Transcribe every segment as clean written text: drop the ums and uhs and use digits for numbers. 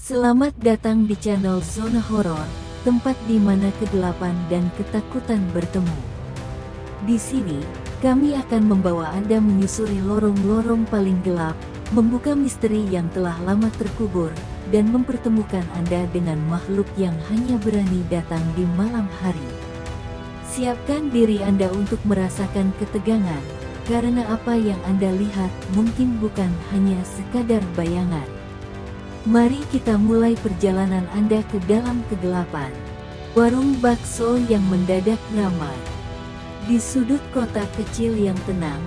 Selamat datang di channel Zona Horor, tempat di mana kegelapan dan ketakutan bertemu. Di sini, kami akan membawa Anda menyusuri lorong-lorong paling gelap, membuka misteri yang telah lama terkubur, dan mempertemukan Anda dengan makhluk yang hanya berani datang di malam hari. Siapkan diri Anda untuk merasakan ketegangan, karena apa yang Anda lihat mungkin bukan hanya sekadar bayangan. Mari kita mulai perjalanan Anda ke dalam kegelapan. Warung bakso yang mendadak ramai. Di sudut kota kecil yang tenang,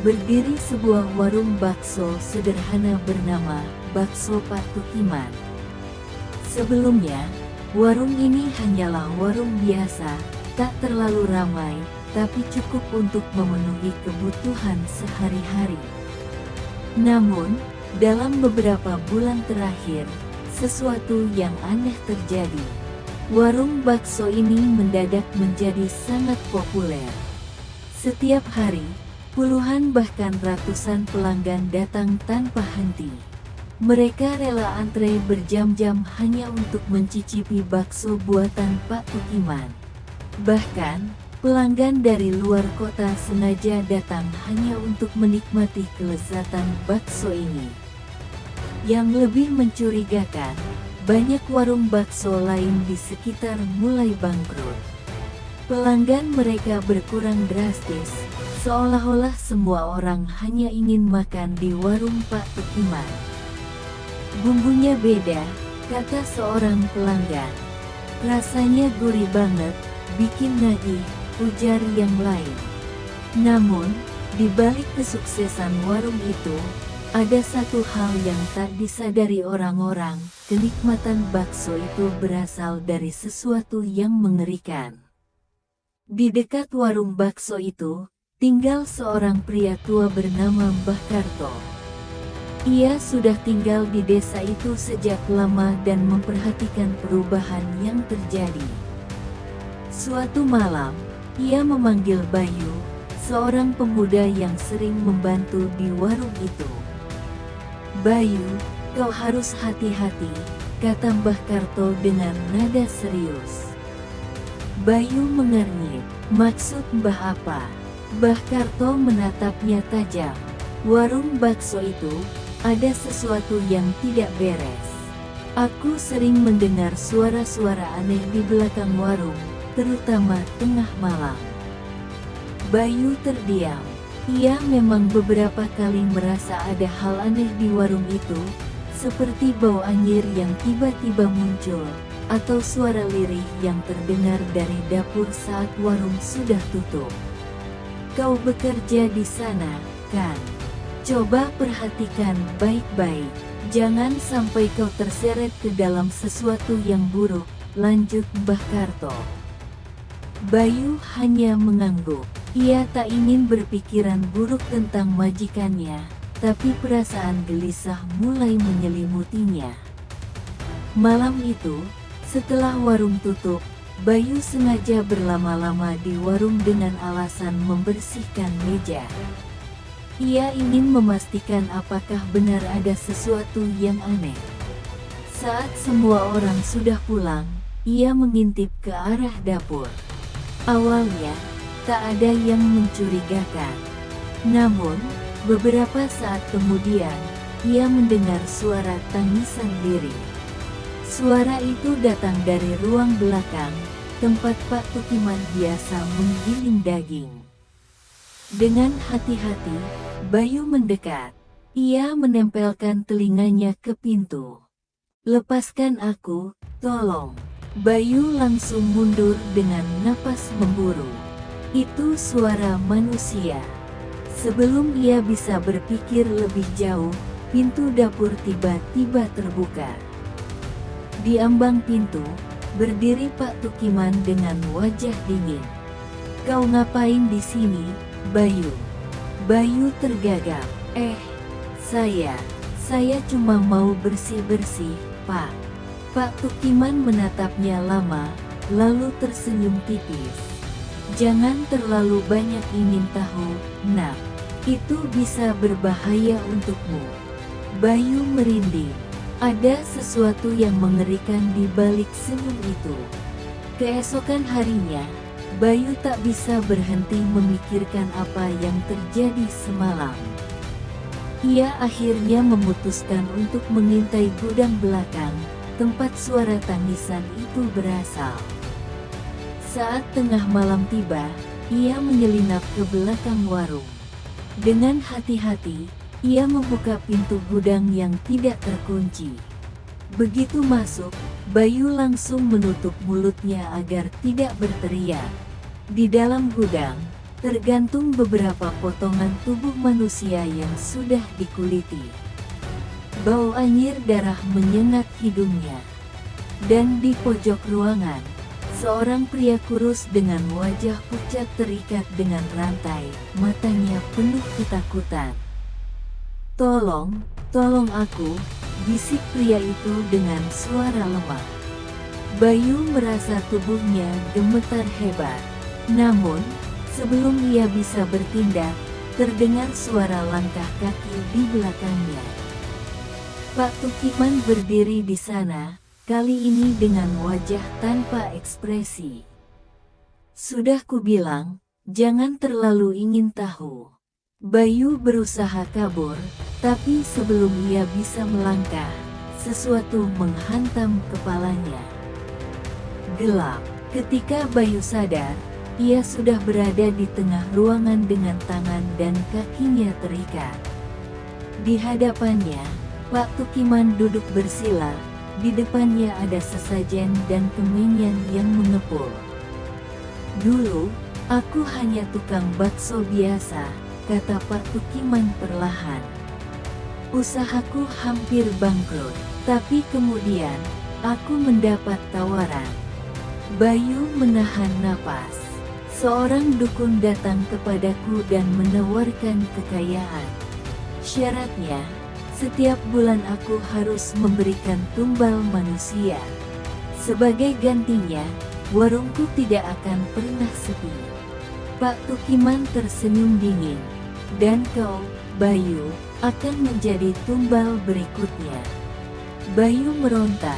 berdiri sebuah warung bakso sederhana bernama Bakso Pak Tukiman. Sebelumnya, warung ini hanyalah warung biasa, tak terlalu ramai, tapi cukup untuk memenuhi kebutuhan sehari-hari. Namun, dalam beberapa bulan terakhir, sesuatu yang aneh terjadi. Warung bakso ini mendadak menjadi sangat populer. Setiap hari, puluhan bahkan ratusan pelanggan datang tanpa henti. Mereka rela antre berjam-jam hanya untuk mencicipi bakso buatan Pak Tukiman. Bahkan, pelanggan dari luar kota sengaja datang hanya untuk menikmati kelezatan bakso ini. Yang lebih mencurigakan, banyak warung bakso lain di sekitar mulai bangkrut. Pelanggan mereka berkurang drastis, seolah-olah semua orang hanya ingin makan di warung Pak Tukiman. Bumbunya beda, kata seorang pelanggan. Rasanya gurih banget, bikin nagih, ujar yang lain. Namun, di balik kesuksesan warung itu, ada satu hal yang tak disadari orang-orang, kenikmatan bakso itu berasal dari sesuatu yang mengerikan. Di dekat warung bakso itu, tinggal seorang pria tua bernama Mbah Karto. Ia sudah tinggal di desa itu sejak lama dan memperhatikan perubahan yang terjadi. Suatu malam, ia memanggil Bayu, seorang pemuda yang sering membantu di warung itu. "Bayu, kau harus hati-hati," kata Mbah Karto dengan nada serius. Bayu mengernyit. "Maksud Mbah apa?" Mbah Karto menatapnya tajam. "Warung bakso itu, ada sesuatu yang tidak beres. Aku sering mendengar suara-suara aneh di belakang warung, terutama tengah malam." Bayu terdiam. Ia memang beberapa kali merasa ada hal aneh di warung itu, seperti bau anyir yang tiba-tiba muncul, atau suara lirih yang terdengar dari dapur saat warung sudah tutup. "Kau bekerja di sana, kan? Coba perhatikan baik-baik. Jangan sampai kau terseret ke dalam sesuatu yang buruk," lanjut Mbah Karto. Bayu hanya mengangguk. Ia tak ingin berpikiran buruk tentang majikannya, tapi perasaan gelisah mulai menyelimutinya. Malam itu, setelah warung tutup, Bayu sengaja berlama-lama di warung dengan alasan membersihkan meja. Ia ingin memastikan apakah benar ada sesuatu yang aneh. Saat semua orang sudah pulang, ia mengintip ke arah dapur. Awalnya, tak ada yang mencurigakan. Namun, beberapa saat kemudian, ia mendengar suara tangisan lirih. Suara itu datang dari ruang belakang, tempat Pak Tukiman biasa menggiling daging. Dengan hati-hati, Bayu mendekat. Ia menempelkan telinganya ke pintu. "Lepaskan aku, tolong." Bayu langsung mundur dengan napas memburu. Itu suara manusia. Sebelum ia bisa berpikir lebih jauh, pintu dapur tiba-tiba terbuka. Di ambang pintu, berdiri Pak Tukiman dengan wajah dingin. "Kau ngapain di sini, Bayu?" Bayu tergagap. Saya cuma mau bersih-bersih, Pak." Pak Tukiman menatapnya lama, lalu tersenyum tipis. "Jangan terlalu banyak ingin tahu, Nak. Itu bisa berbahaya untukmu." Bayu merinding. Ada sesuatu yang mengerikan di balik senyum itu. Keesokan harinya, Bayu tak bisa berhenti memikirkan apa yang terjadi semalam. Ia akhirnya memutuskan untuk mengintai gudang belakang, tempat suara tangisan itu berasal. Saat tengah malam tiba, ia menyelinap ke belakang warung. Dengan hati-hati, ia membuka pintu gudang yang tidak terkunci. Begitu masuk, Bayu langsung menutup mulutnya agar tidak berteriak. Di dalam gudang, tergantung beberapa potongan tubuh manusia yang sudah dikuliti. Bau anyir darah menyengat hidungnya. Dan di pojok ruangan, seorang pria kurus dengan wajah pucat terikat dengan rantai, matanya penuh ketakutan. Tolong aku," bisik pria itu dengan suara lemah. Bayu merasa tubuhnya gemetar hebat. Namun, sebelum ia bisa bertindak, terdengar suara langkah kaki di belakangnya. Pak Tukiman berdiri di sana, kali ini dengan wajah tanpa ekspresi. "Sudah kubilang, jangan terlalu ingin tahu." Bayu berusaha kabur, tapi sebelum ia bisa melangkah, sesuatu menghantam kepalanya. Gelap. Ketika Bayu sadar, ia sudah berada di tengah ruangan dengan tangan dan kakinya terikat. Di hadapannya, Pak Tukiman duduk bersila, di depannya ada sesajen dan kemenyan yang mengepul. "Dulu, aku hanya tukang bakso biasa," kata Pak Tukiman perlahan. "Usahaku hampir bangkrut, tapi kemudian, aku mendapat tawaran." Bayu menahan napas. "Seorang dukun datang kepadaku dan menawarkan kekayaan. Syaratnya, setiap bulan aku harus memberikan tumbal manusia. Sebagai gantinya, warungku tidak akan pernah sepi." Pak Tukiman tersenyum dingin. "Dan kau, Bayu, akan menjadi tumbal berikutnya." Bayu meronta,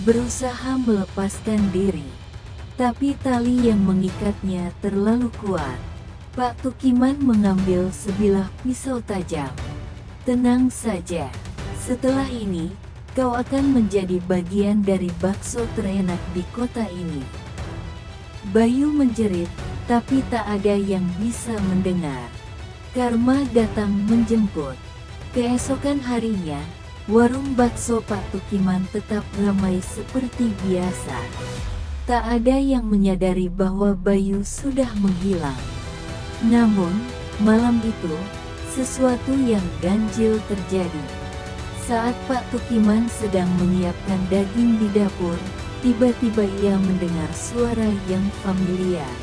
berusaha melepaskan diri. Tapi tali yang mengikatnya terlalu kuat. Pak Tukiman mengambil sebilah pisau tajam. "Tenang saja. Setelah ini, kau akan menjadi bagian dari bakso terenak di kota ini." Bayu menjerit, tapi tak ada yang bisa mendengar. Karma datang menjemput. Keesokan harinya, warung bakso Pak Tukiman tetap ramai seperti biasa. Tak ada yang menyadari bahwa Bayu sudah menghilang. Namun, malam itu, sesuatu yang ganjil terjadi. Saat Pak Tukiman sedang menyiapkan daging di dapur, tiba-tiba ia mendengar suara yang familiar.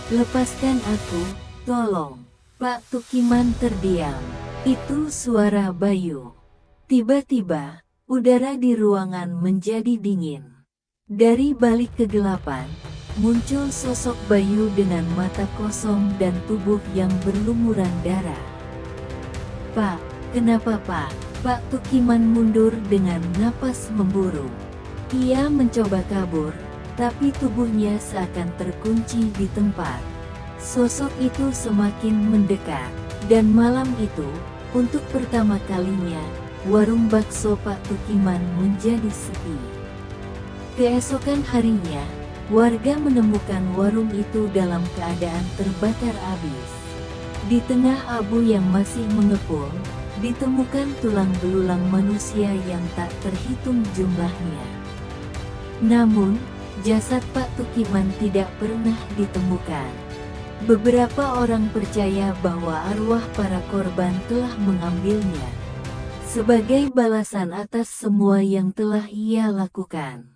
"Lepaskan aku, tolong." Pak Tukiman terdiam. Itu suara Bayu. Tiba-tiba, udara di ruangan menjadi dingin. Dari balik kegelapan, muncul sosok Bayu dengan mata kosong dan tubuh yang berlumuran darah. "Pak, kenapa Pak?" Pak Tukiman mundur dengan napas memburu. Ia mencoba kabur, tapi tubuhnya seakan terkunci di tempat. Sosok itu semakin mendekat, dan malam itu, untuk pertama kalinya, warung bakso Pak Tukiman menjadi sepi. Keesokan harinya, warga menemukan warung itu dalam keadaan terbakar habis. Di tengah abu yang masih mengepul, ditemukan tulang belulang manusia yang tak terhitung jumlahnya. Namun, jasad Pak Tukiman tidak pernah ditemukan. Beberapa orang percaya bahwa arwah para korban telah mengambilnya sebagai balasan atas semua yang telah ia lakukan.